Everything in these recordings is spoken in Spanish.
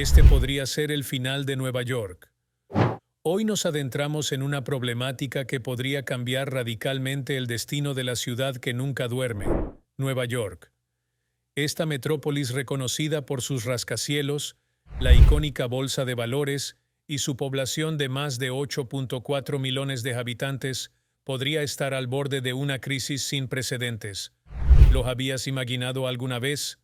Este podría ser el final de Nueva York. Hoy nos adentramos en una problemática que podría cambiar radicalmente el destino de la ciudad que nunca duerme, Nueva York. Esta metrópolis reconocida por sus rascacielos, la icónica bolsa de valores y su población de más de 8.4 millones de habitantes podría estar al borde de una crisis sin precedentes. ¿Lo habías imaginado alguna vez?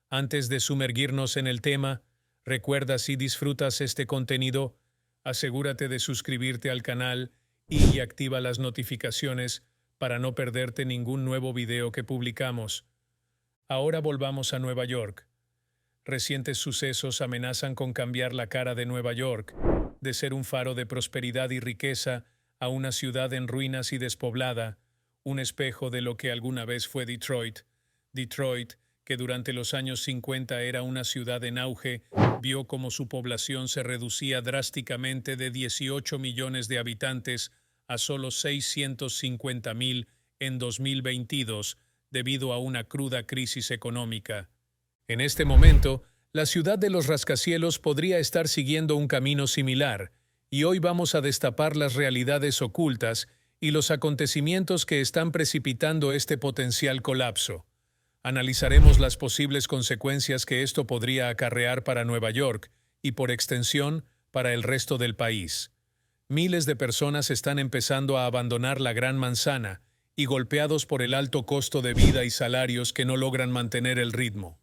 Antes de sumergirnos en el tema, recuerda, si disfrutas este contenido, asegúrate de suscribirte al canal y activa las notificaciones para no perderte ningún nuevo video que publicamos. Ahora volvamos a Nueva York. Recientes sucesos amenazan con cambiar la cara de Nueva York, de ser un faro de prosperidad y riqueza a una ciudad en ruinas y despoblada, un espejo de lo que alguna vez fue Detroit. Detroit, que durante los años 50 era una ciudad en auge, vio cómo su población se reducía drásticamente de 18 millones de habitantes a solo 650,000 en 2022, debido a una cruda crisis económica. En este momento, la ciudad de los rascacielos podría estar siguiendo un camino similar, y hoy vamos a destapar las realidades ocultas y los acontecimientos que están precipitando este potencial colapso. Analizaremos las posibles consecuencias que esto podría acarrear para Nueva York y, por extensión, para el resto del país. Miles de personas están empezando a abandonar la Gran Manzana y golpeados por el alto costo de vida y salarios que no logran mantener el ritmo.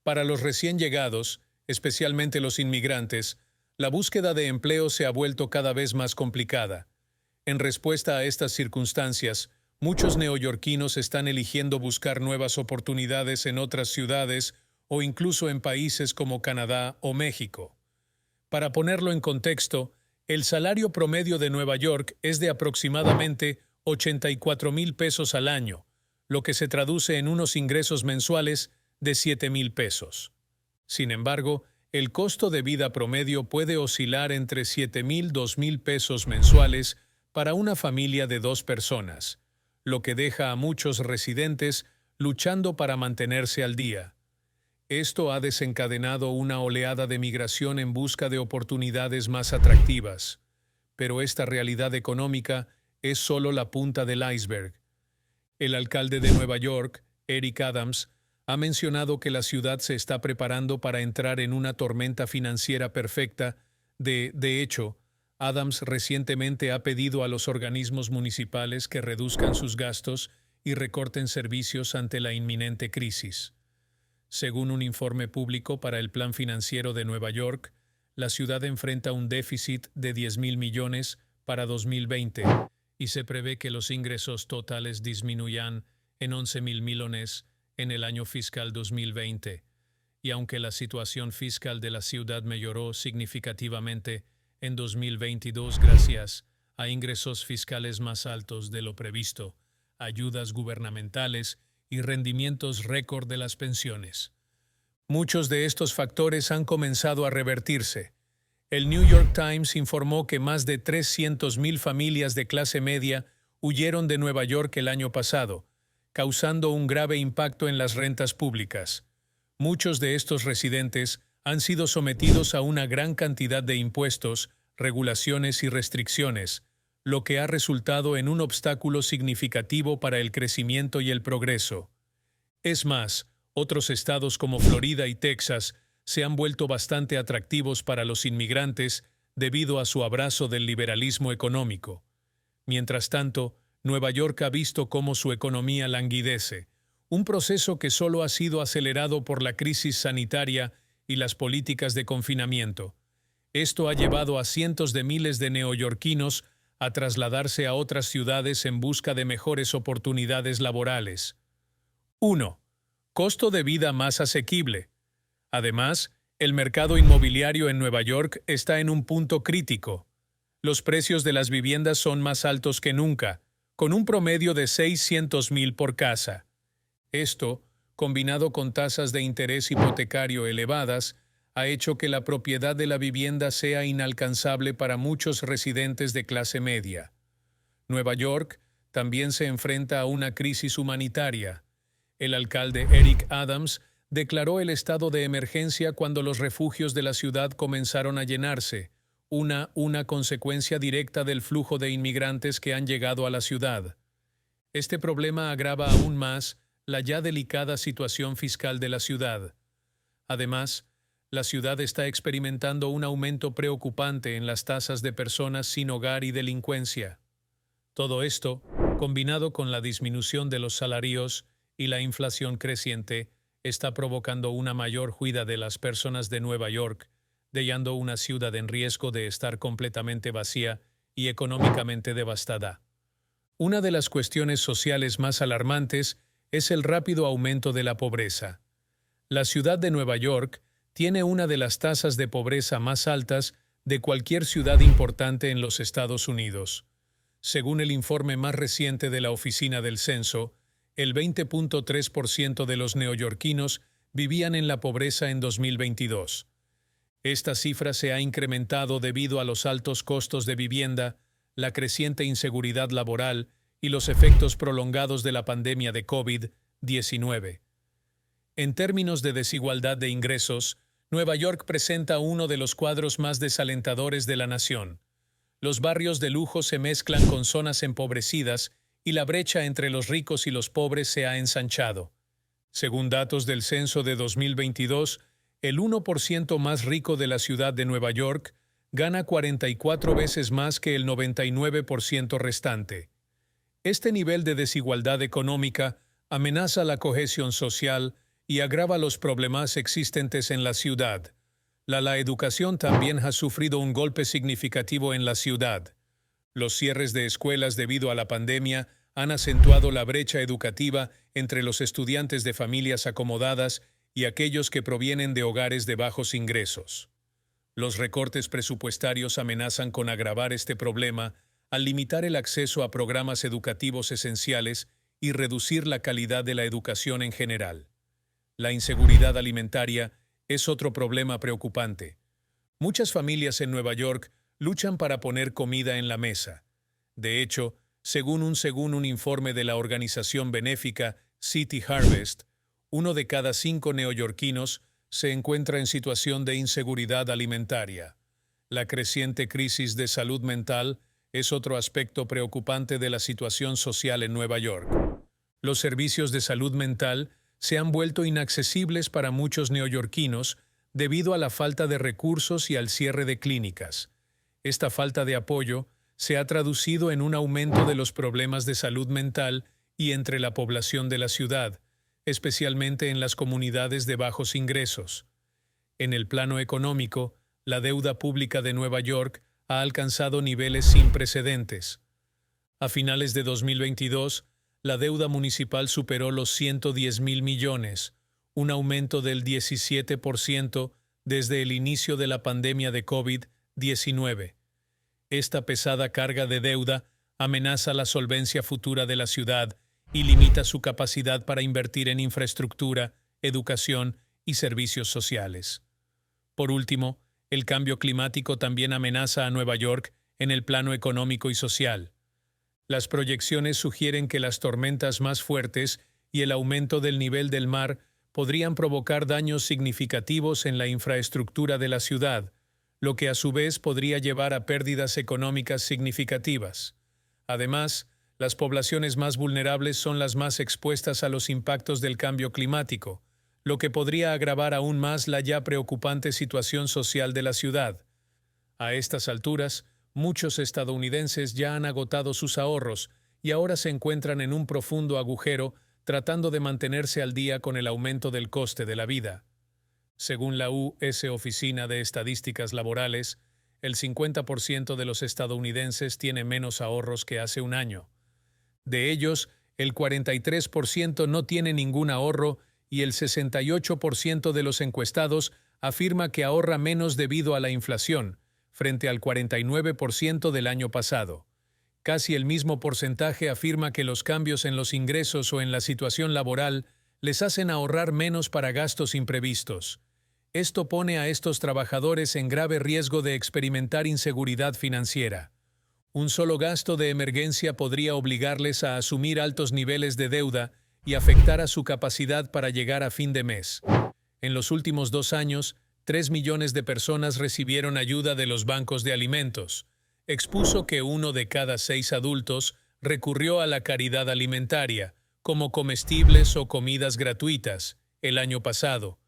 Para los recién llegados, especialmente los inmigrantes, la búsqueda de empleo se ha vuelto cada vez más complicada. En respuesta a estas circunstancias, muchos neoyorquinos están eligiendo buscar nuevas oportunidades en otras ciudades o incluso en países como Canadá o México. Para ponerlo en contexto, el salario promedio de Nueva York es de aproximadamente 84,000 pesos al año, lo que se traduce en unos ingresos mensuales de 7,000 pesos. Sin embargo, el costo de vida promedio puede oscilar entre 7,000 y 2,000 pesos mensuales para una familia de 2 personas, lo que deja a muchos residentes luchando para mantenerse al día. Esto ha desencadenado una oleada de migración en busca de oportunidades más atractivas. Pero esta realidad económica es solo la punta del iceberg. El alcalde de Nueva York, Eric Adams, ha mencionado que la ciudad se está preparando para entrar en una tormenta financiera perfecta. De hecho, Adams recientemente ha pedido a los organismos municipales que reduzcan sus gastos y recorten servicios ante la inminente crisis. Según un informe público para el Plan Financiero de Nueva York, la ciudad enfrenta un déficit de 10,000 millones para 2020 y se prevé que los ingresos totales disminuyan en 11,000 millones en el año fiscal 2020. Y aunque la situación fiscal de la ciudad mejoró significativamente en 2022 gracias a ingresos fiscales más altos de lo previsto, ayudas gubernamentales y rendimientos récord de las pensiones, muchos de estos factores han comenzado a revertirse. El New York Times informó que más de 300,000 familias de clase media huyeron de Nueva York el año pasado, causando un grave impacto en las rentas públicas. Muchos de estos residentes han sido sometidos a una gran cantidad de impuestos, regulaciones y restricciones, lo que ha resultado en un obstáculo significativo para el crecimiento y el progreso. Es más, otros estados como Florida y Texas se han vuelto bastante atractivos para los inmigrantes debido a su abrazo del liberalismo económico. Mientras tanto, Nueva York ha visto cómo su economía languidece, un proceso que solo ha sido acelerado por la crisis sanitaria y las políticas de confinamiento. Esto ha llevado a cientos de miles de neoyorquinos a trasladarse a otras ciudades en busca de mejores oportunidades laborales. 1. Costo de vida más asequible. Además, el mercado inmobiliario en Nueva York está en un punto crítico. Los precios de las viviendas son más altos que nunca, con un promedio de 600,000 por casa. Esto, combinado con tasas de interés hipotecario elevadas, ha hecho que la propiedad de la vivienda sea inalcanzable para muchos residentes de clase media. Nueva York también se enfrenta a una crisis humanitaria. El alcalde Eric Adams declaró el estado de emergencia cuando los refugios de la ciudad comenzaron a llenarse, una consecuencia directa del flujo de inmigrantes que han llegado a la ciudad. Este problema agrava aún más la ya delicada situación fiscal de la ciudad. Además, la ciudad está experimentando un aumento preocupante en las tasas de personas sin hogar y delincuencia. Todo esto, combinado con la disminución de los salarios y la inflación creciente, está provocando una mayor huida de las personas de Nueva York, dejando una ciudad en riesgo de estar completamente vacía y económicamente devastada. Una de las cuestiones sociales más alarmantes es el rápido aumento de la pobreza. La ciudad de Nueva York tiene una de las tasas de pobreza más altas de cualquier ciudad importante en los Estados Unidos. Según el informe más reciente de la Oficina del Censo, el 20.3% de los neoyorquinos vivían en la pobreza en 2022. Esta cifra se ha incrementado debido a los altos costos de vivienda, la creciente inseguridad laboral y los efectos prolongados de la pandemia de COVID-19. En términos de desigualdad de ingresos, Nueva York presenta uno de los cuadros más desalentadores de la nación. Los barrios de lujo se mezclan con zonas empobrecidas y la brecha entre los ricos y los pobres se ha ensanchado. Según datos del censo de 2022, el 1% más rico de la ciudad de Nueva York gana 44 veces más que el 99% restante. Este nivel de desigualdad económica amenaza la cohesión social y agrava los problemas existentes en la ciudad. La educación también ha sufrido un golpe significativo en la ciudad. Los cierres de escuelas debido a la pandemia han acentuado la brecha educativa entre los estudiantes de familias acomodadas y aquellos que provienen de hogares de bajos ingresos. Los recortes presupuestarios amenazan con agravar este problema al limitar el acceso a programas educativos esenciales y reducir la calidad de la educación en general. La inseguridad alimentaria es otro problema preocupante. Muchas familias en Nueva York luchan para poner comida en la mesa. De hecho, según un informe de la organización benéfica City Harvest, 1 de cada 5 neoyorquinos se encuentra en situación de inseguridad alimentaria. La creciente crisis de salud mental es otro aspecto preocupante de la situación social en Nueva York. Los servicios de salud mental se han vuelto inaccesibles para muchos neoyorquinos debido a la falta de recursos y al cierre de clínicas. Esta falta de apoyo se ha traducido en un aumento de los problemas de salud mental y entre la población de la ciudad, especialmente en las comunidades de bajos ingresos. En el plano económico, la deuda pública de Nueva York ha alcanzado niveles sin precedentes. A finales de 2022, la deuda municipal superó los 110.000 millones, un aumento del 17% desde el inicio de la pandemia de COVID-19. Esta pesada carga de deuda amenaza la solvencia futura de la ciudad y limita su capacidad para invertir en infraestructura, educación y servicios sociales. Por último, el cambio climático también amenaza a Nueva York en el plano económico y social. Las proyecciones sugieren que las tormentas más fuertes y el aumento del nivel del mar podrían provocar daños significativos en la infraestructura de la ciudad, lo que a su vez podría llevar a pérdidas económicas significativas. Además, las poblaciones más vulnerables son las más expuestas a los impactos del cambio climático, lo que podría agravar aún más la ya preocupante situación social de la ciudad. A estas alturas, muchos estadounidenses ya han agotado sus ahorros y ahora se encuentran en un profundo agujero tratando de mantenerse al día con el aumento del coste de la vida. Según la U.S. Oficina de Estadísticas Laborales, el 50% de los estadounidenses tiene menos ahorros que hace un año. De ellos, el 43% no tiene ningún ahorro y el 68% de los encuestados afirma que ahorra menos debido a la inflación, frente al 49% del año pasado. Casi el mismo porcentaje afirma que los cambios en los ingresos o en la situación laboral les hacen ahorrar menos para gastos imprevistos. Esto pone a estos trabajadores en grave riesgo de experimentar inseguridad financiera. Un solo gasto de emergencia podría obligarles a asumir altos niveles de deuda y afectar a su capacidad para llegar a fin de mes. En los últimos 2 años, 3 millones de personas recibieron ayuda de los bancos de alimentos. Expuso que 1 de cada 6 adultos recurrió a la caridad alimentaria, como comestibles o comidas gratuitas, el año pasado.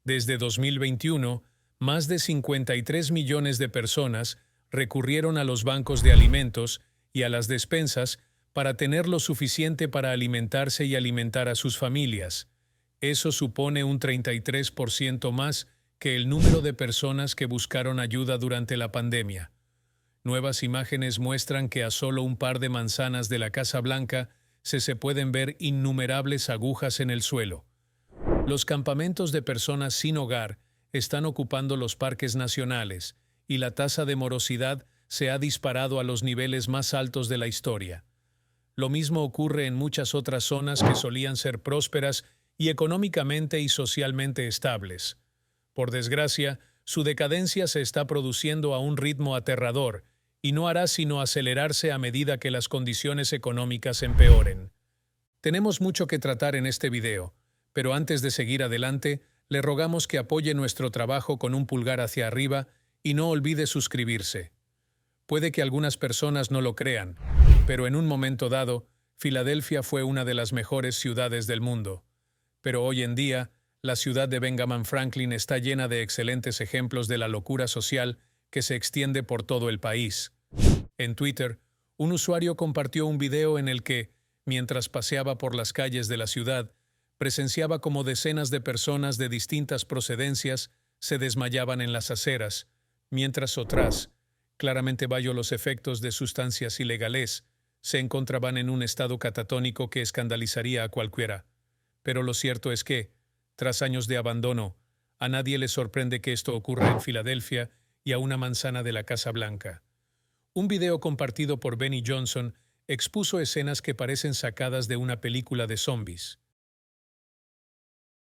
Desde 2021, más de 53 millones de personas recurrieron a los bancos de alimentos y a las despensas para tener lo suficiente para alimentarse y alimentar a sus familias. Eso supone un 33% más que el número de personas que buscaron ayuda durante la pandemia. Nuevas imágenes muestran que a solo un par de manzanas de la Casa Blanca se pueden ver innumerables agujas en el suelo. Los campamentos de personas sin hogar están ocupando los parques nacionales y la tasa de morosidad se ha disparado a los niveles más altos de la historia. Lo mismo ocurre en muchas otras zonas que solían ser prósperas y económicamente y socialmente estables. Por desgracia, su decadencia se está produciendo a un ritmo aterrador y no hará sino acelerarse a medida que las condiciones económicas empeoren. Tenemos mucho que tratar en este video, pero antes de seguir adelante, le rogamos que apoye nuestro trabajo con un pulgar hacia arriba y no olvide suscribirse. Puede que algunas personas no lo crean, pero en un momento dado, Filadelfia fue una de las mejores ciudades del mundo. Pero hoy en día, la ciudad de Benjamin Franklin está llena de excelentes ejemplos de la locura social que se extiende por todo el país. En Twitter, un usuario compartió un video en el que, mientras paseaba por las calles de la ciudad, presenciaba como decenas de personas de distintas procedencias se desmayaban en las aceras, mientras otras, claramente bajo los efectos de sustancias ilegales, se encontraban en un estado catatónico que escandalizaría a cualquiera. Pero lo cierto es que, tras años de abandono, a nadie le sorprende que esto ocurra en Filadelfia y a una manzana de la Casa Blanca. Un video compartido por Benny Johnson expuso escenas que parecen sacadas de una película de zombies.